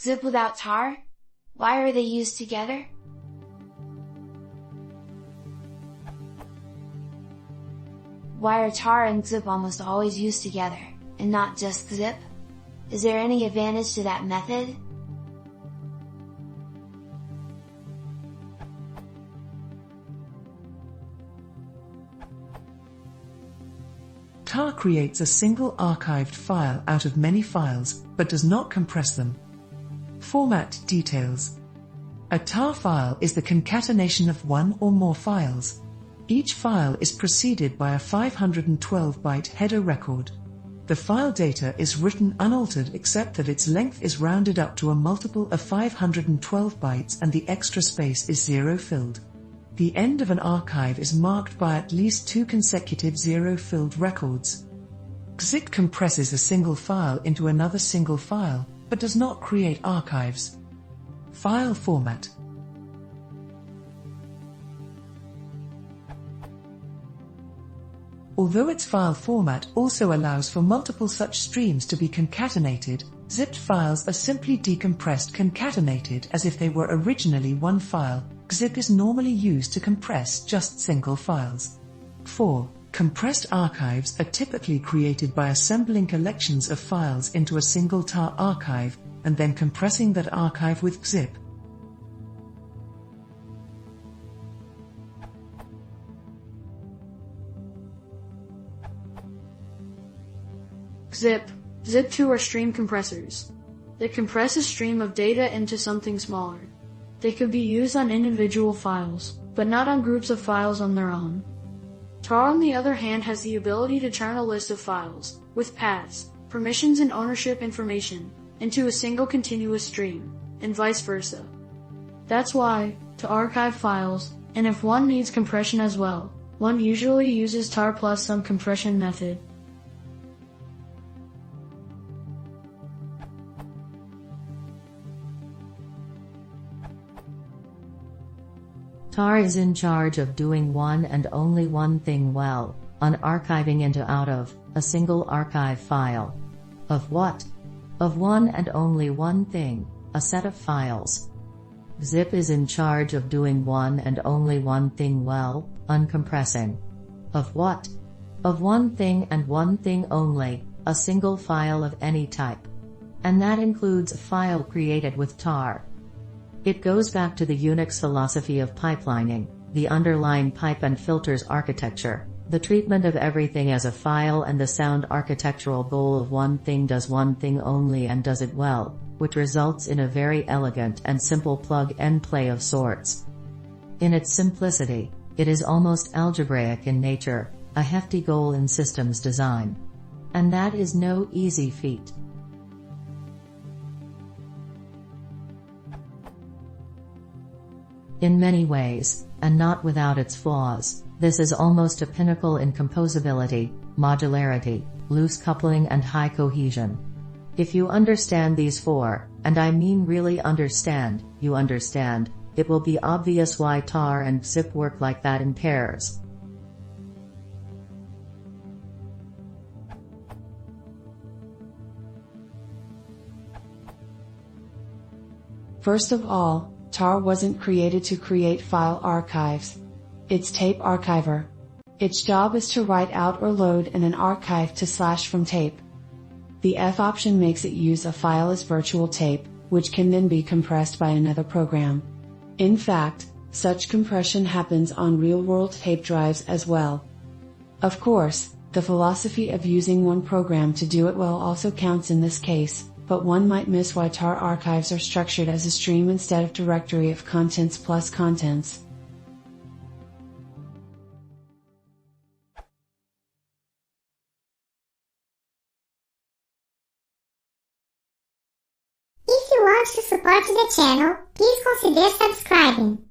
gzip without tar? Why are they used together? Why are tar and gzip almost always used together, and not just gzip? Is there any advantage to that method? Tar creates a single archived file out of many files, but does not compress them. Format details. A tar file is the concatenation of one or more files. Each file is preceded by a 512-byte header record. The file data is written unaltered except that its length is rounded up to a multiple of 512 bytes and the extra space is zero-filled. The end of an archive is marked by at least 2 consecutive zero-filled records. Gzip compresses a single file into another single file, but does not create archives. File format. Although its file format also allows for multiple such streams to be concatenated, zipped files are simply decompressed concatenated as if they were originally one file. Gzip is normally used to compress just single files. 4. Compressed archives are typically created by assembling collections of files into a single tar archive, and then compressing that archive with gzip. Gzip. Zip2 are stream compressors. They compress a stream of data into something smaller. They could be used on individual files, but not on groups of files on their own. Tar, on the other hand, has the ability to turn a list of files, with paths, permissions and ownership information, into a single continuous stream, and vice versa. That's why, to archive files, and if one needs compression as well, one usually uses tar plus some compression method. Tar is in charge of doing one and only one thing well, unarchiving into out of a single archive file. Of what? Of one and only one thing, a set of files. Gzip is in charge of doing one and only one thing well, uncompressing. Of what? Of one thing and one thing only, a single file of any type. And that includes a file created with tar. It goes back to the Unix philosophy of pipelining, the underlying pipe and filters architecture, the treatment of everything as a file and the sound architectural goal of one thing does one thing only and does it well, which results in a very elegant and simple plug-and-play of sorts. In its simplicity, it is almost algebraic in nature, a hefty goal in systems design. And that is no easy feat. In many ways, and not without its flaws, this is almost a pinnacle in composability, modularity, loose coupling and high cohesion. If you understand these four, and I mean really understand, you understand, it will be obvious why tar and gzip work like that in pairs. First of all, tar wasn't created to create file archives. It's tape archiver. Its job is to write out or load in an archive to slash from tape. The F option makes it use a file as virtual tape, which can then be compressed by another program. In fact, such compression happens on real-world tape drives as well. Of course, the philosophy of using one program to do it well also counts in this case, but one might miss why tar archives are structured as a stream instead of directory of contents plus contents. If you want to support the channel, please consider subscribing.